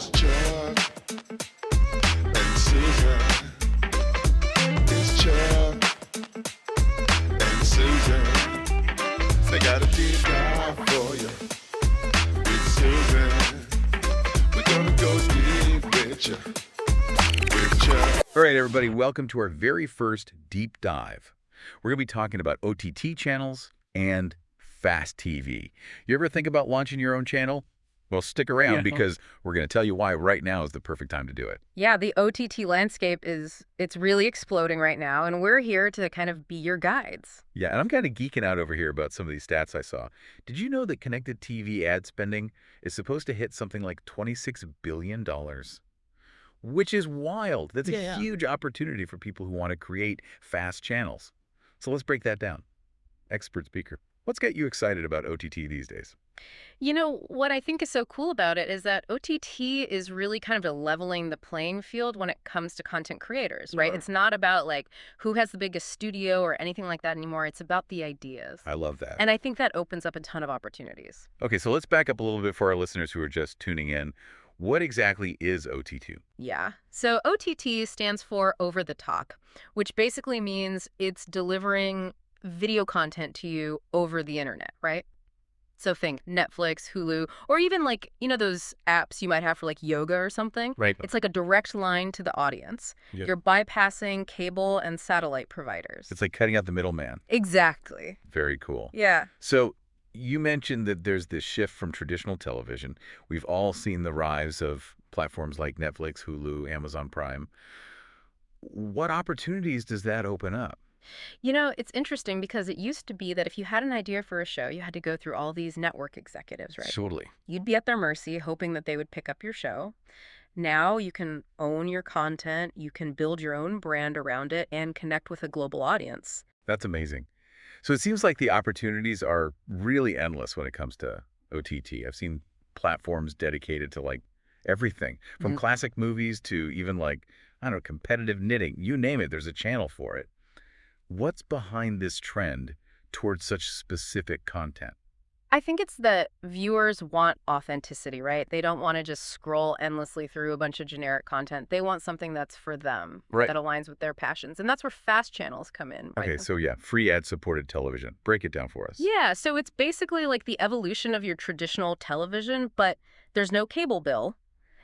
It's Chuck and Susan. It's Chuck and Susan. They got a deep dive for you. With Susan, we're gonna go deep with you. With Chuck. All right, everybody, welcome to our very first deep dive. We're going to be talking about OTT channels and fast TV. You ever think about launching your own channel? Well, stick around because we're going to tell you why right now is the perfect time to do it. Yeah, the OTT landscape it's really exploding right now, and we're here to kind of be your guides. Yeah, and I'm kind of geeking out over here about some of these stats I saw. Did you know that connected TV ad spending is supposed to hit something like $26 billion? Which is wild. That's a huge opportunity for people who want to create fast channels. So let's break that down. Expert speaker, what's got you excited about OTT these days? You know, what I think is so cool about it is that OTT is really kind of leveling the playing field when it comes to content creators, right? It's not about like who has the biggest studio or anything like that anymore. It's about the ideas. I love that. And I think that opens up a ton of opportunities. Okay, so let's back up a little bit for our listeners who are just tuning in. What exactly is OTT? Yeah. So OTT stands for over the top, which basically means it's delivering video content to you over the internet, right? So think Netflix, Hulu, or even like, those apps you might have for like yoga or something. Right. It's like a direct line to the audience. Yep. You're bypassing cable and satellite providers. It's like cutting out the middleman. Exactly. Very cool. Yeah. So you mentioned that there's this shift from traditional television. We've all seen the rise of platforms like Netflix, Hulu, Amazon Prime. What opportunities does that open up? It's interesting because it used to be that if you had an idea for a show, you had to go through all these network executives, right? Totally. You'd be at their mercy, hoping that they would pick up your show. Now you can own your content, you can build your own brand around it, and connect with a global audience. That's amazing. So it seems like the opportunities are really endless when it comes to OTT. I've seen platforms dedicated to like everything from classic movies to even like, I don't know, competitive knitting. You name it, there's a channel for it. What's behind this trend towards such specific content? I think it's that viewers want authenticity, right? They don't want to just scroll endlessly through a bunch of generic content. They want something that's for them, Right. that aligns with their passions. And that's where fast channels come in. Right? Okay, so yeah, free ad-supported television. Break it down for us. Yeah, so it's basically like the evolution of your traditional television, but there's no cable bill.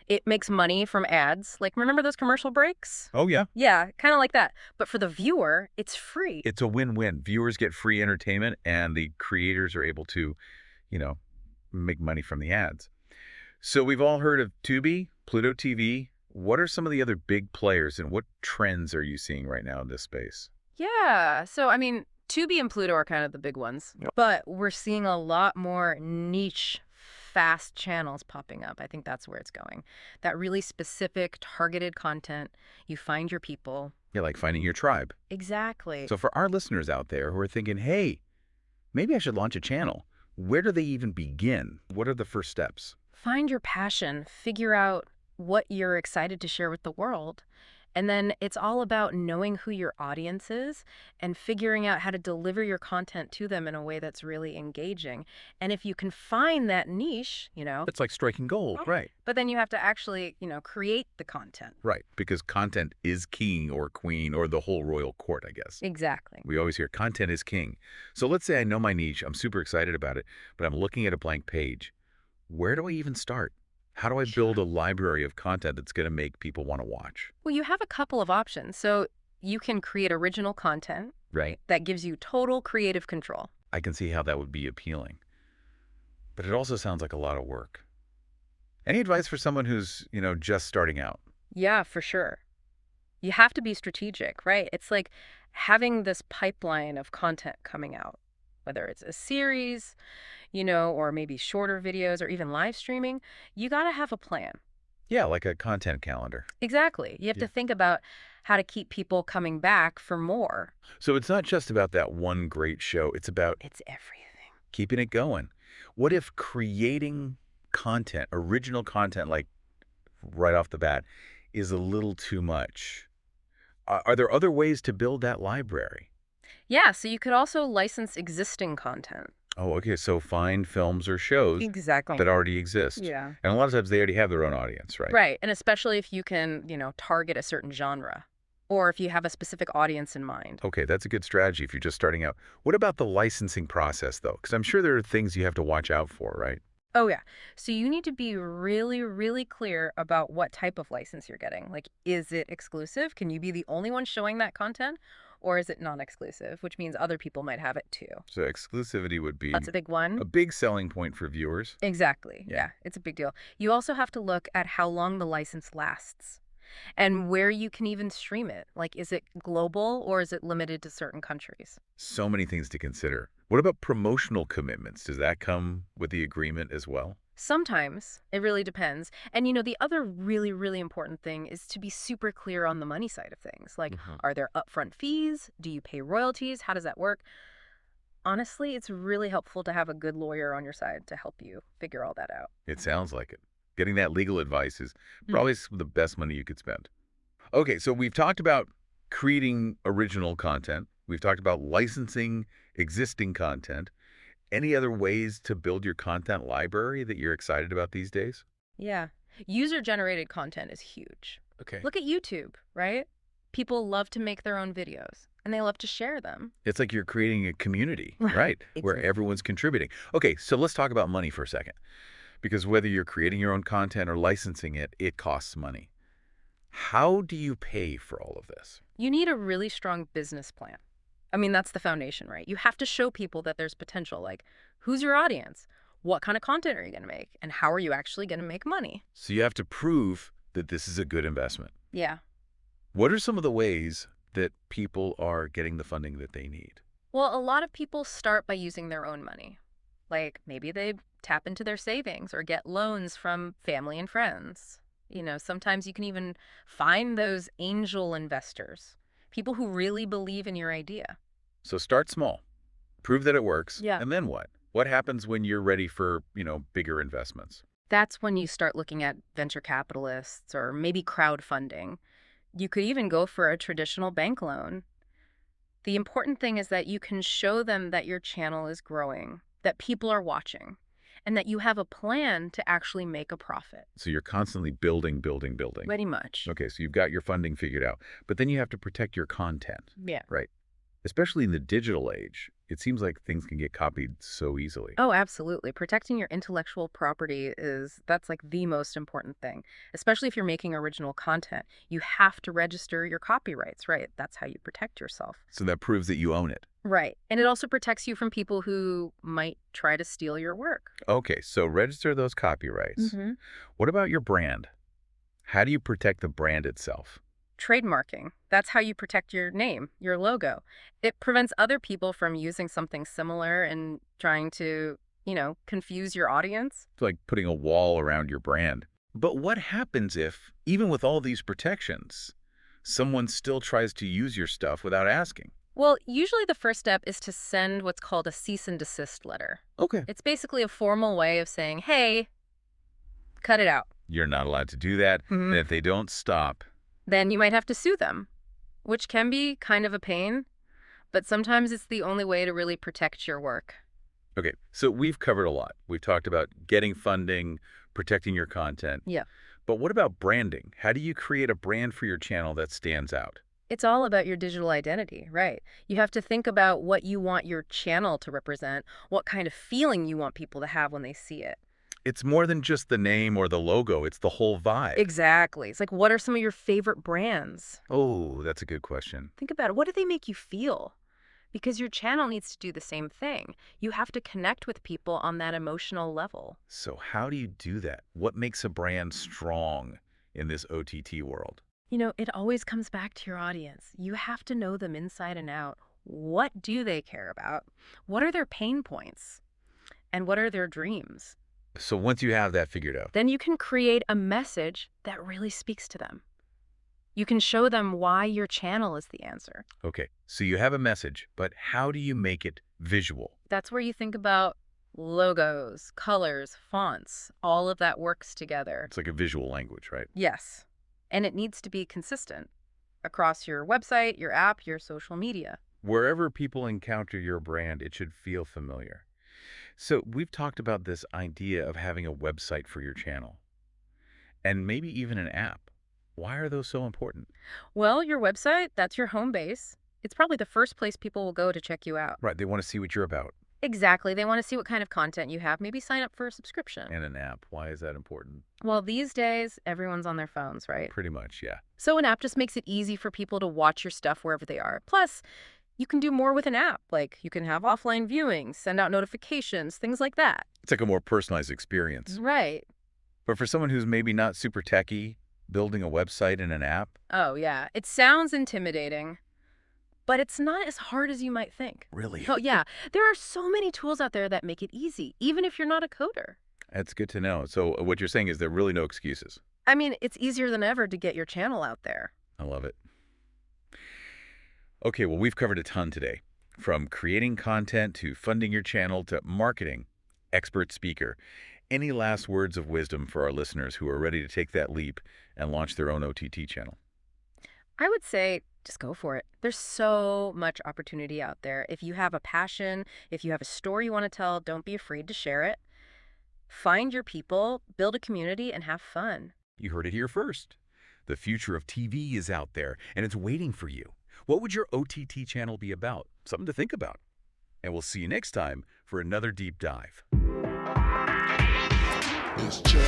It makes money from ads. Like, remember those commercial breaks? Oh, yeah. Yeah, kind of like that. But for the viewer, it's free. It's a win-win. Viewers get free entertainment and the creators are able to, make money from the ads. So we've all heard of Tubi, Pluto TV. What are some of the other big players and what trends are you seeing right now in this space? Yeah, so Tubi and Pluto are kind of the big ones. Yep. But we're seeing a lot more niche, fast channels popping up. I think that's where it's going. That really specific, targeted content. You find your people. Yeah, like finding your tribe. Exactly. So for our listeners out there who are thinking, hey, maybe I should launch a channel, where do they even begin? What are the first steps? Find your passion. Figure out what you're excited to share with the world. And then it's all about knowing who your audience is and figuring out how to deliver your content to them in a way that's really engaging. And if you can find that niche, It's like striking gold, right? but then you have to actually, create the content. Right, because content is king or queen or the whole royal court, I guess. Exactly. We always hear content is king. So let's say I know my niche, I'm super excited about it, but I'm looking at a blank page. Where do I even start? How do I build a library of content that's going to make people want to watch? Well, you have a couple of options. So you can create original content Right. that gives you total creative control. I can see how that would be appealing. But it also sounds like a lot of work. Any advice for someone who's, just starting out? Yeah, for sure. You have to be strategic, right? It's like having this pipeline of content coming out, whether it's a series, or maybe shorter videos or even live streaming. You got to have a plan. Yeah, like a content calendar. Exactly. You have to think about how to keep people coming back for more. So it's not just about that one great show. It's about It's everything. keeping it going. What if creating content, original content, like right off the bat, is a little too much? Are there other ways to build that library? Yeah, so you could also license existing content. Oh, okay. So find films or shows Exactly. that already exist. Yeah. And a lot of times they already have their own audience, right? Right. And especially if you can, target a certain genre or if you have a specific audience in mind. Okay, that's a good strategy if you're just starting out. What about the licensing process, though? Because I'm sure there are things you have to watch out for, right? Oh, yeah. So you need to be really, really clear about what type of license you're getting. Like, is it exclusive? Can you be the only one showing that content? Or is it non-exclusive, which means other people might have it too? So exclusivity would be That's a big one. a big selling point for viewers. Exactly. Yeah. Yeah, it's a big deal. You also have to look at how long the license lasts and where you can even stream it. Like, is it global or is it limited to certain countries? So many things to consider. What about promotional commitments? Does that come with the agreement as well? Sometimes. It really depends. And the other really, really important thing is to be super clear on the money side of things. Like, are there upfront fees? Do you pay royalties? How does that work? Honestly, it's really helpful to have a good lawyer on your side to help you figure all that out. It sounds like it. Getting that legal advice is Mm. probably some of the best money you could spend. Okay, so we've talked about creating original content. We've talked about licensing existing content. Any other ways to build your content library that you're excited about these days? Yeah. User-generated content is huge. Okay. Look at YouTube, right? People love to make their own videos, and they love to share them. It's like you're creating a community, right? Where Exactly. everyone's contributing. Okay, so let's talk about money for a second. Because whether you're creating your own content or licensing it, it costs money. How do you pay for all of this? You need a really strong business plan. I mean, that's the foundation, right? You have to show people that there's potential. Like, who's your audience? What kind of content are you going to make? And how are you actually going to make money? So you have to prove that this is a good investment. Yeah. What are some of the ways that people are getting the funding that they need? Well, a lot of people start by using their own money. Like, maybe they tap into their savings or get loans from family and friends. Sometimes you can even find those angel investors, people who really believe in your idea. So start small, prove that it works, Yeah. and then what? What happens when you're ready for, bigger investments? That's when you start looking at venture capitalists or maybe crowdfunding. You could even go for a traditional bank loan. The important thing is that you can show them that your channel is growing, that people are watching, and that you have a plan to actually make a profit. So you're constantly building, building, building. Pretty much. Okay, so you've got your funding figured out, but then you have to protect your content, Yeah. right? Especially in the digital age, it seems like things can get copied so easily. Oh, absolutely. Protecting your intellectual property that's like the most important thing, especially if you're making original content. You have to register your copyrights, right? That's how you protect yourself. So that proves that you own it. Right. And it also protects you from people who might try to steal your work. Okay, so register those copyrights. Mm-hmm. What about your brand? How do you protect the brand itself? Trademarking. That's how you protect your name, your logo. It prevents other people from using something similar and trying to, confuse your audience. It's like putting a wall around your brand. But what happens if, even with all these protections, someone still tries to use your stuff without asking? Well, usually the first step is to send what's called a cease and desist letter. Okay. It's basically a formal way of saying, hey, cut it out. You're not allowed to do that. Mhm. And if they don't stop, Then you might have to sue them, which can be kind of a pain, but sometimes it's the only way to really protect your work. okay, so we've covered a lot. We've talked about getting funding, protecting your content. Yeah. But what about branding? How do you create a brand for your channel that stands out? It's all about your digital identity, right? You have to think about what you want your channel to represent, what kind of feeling you want people to have when they see it. It's more than just the name or the logo. It's the whole vibe. Exactly. It's like, what are some of your favorite brands? Oh, that's a good question. Think about it. What do they make you feel? Because your channel needs to do the same thing. You have to connect with people on that emotional level. So how do you do that? What makes a brand strong in this OTT world? It always comes back to your audience. You have to know them inside and out. What do they care about? What are their pain points? And what are their dreams? So once you have that figured out, Then you can create a message that really speaks to them. You can show them why your channel is the answer. okay, so you have a message, but how do you make it visual? That's where you think about logos, colors, fonts. All of that works together. It's like a visual language, right? Yes. And it needs to be consistent across your website, your app, your social media. Wherever people encounter your brand, it should feel familiar. So we've talked about this idea of having a website for your channel and maybe even an app. Why are those so important? Well, your website, that's your home base. It's probably the first place people will go to check you out. Right, they want to see what you're about. Exactly. They want to see what kind of content you have, maybe sign up for a subscription. And an app. Why is that important? Well, these days, everyone's on their phones, right? Pretty much, yeah. So an app just makes it easy for people to watch your stuff wherever they are. Plus, you can do more with an app. Like, you can have offline viewing, send out notifications, things like that. It's like a more personalized experience. Right. But for someone who's maybe not super techy, building a website and an app, Oh, yeah. It sounds intimidating, but it's not as hard as you might think. really? Oh, yeah. There are so many tools out there that make it easy, even if you're not a coder. That's good to know. So what you're saying is there are really no excuses. I mean, it's easier than ever to get your channel out there. I love it. Okay, well, we've covered a ton today. From creating content to funding your channel to marketing. Expert speaker. Any last words of wisdom for our listeners who are ready to take that leap and launch their own OTT channel? I would say just go for it. There's so much opportunity out there. If you have a passion, if you have a story you want to tell, don't be afraid to share it. Find your people, build a community, and have fun. You heard it here first. The future of TV is out there, and it's waiting for you. What would your OTT channel be about? Something to think about. And we'll see you next time for another deep dive. It's just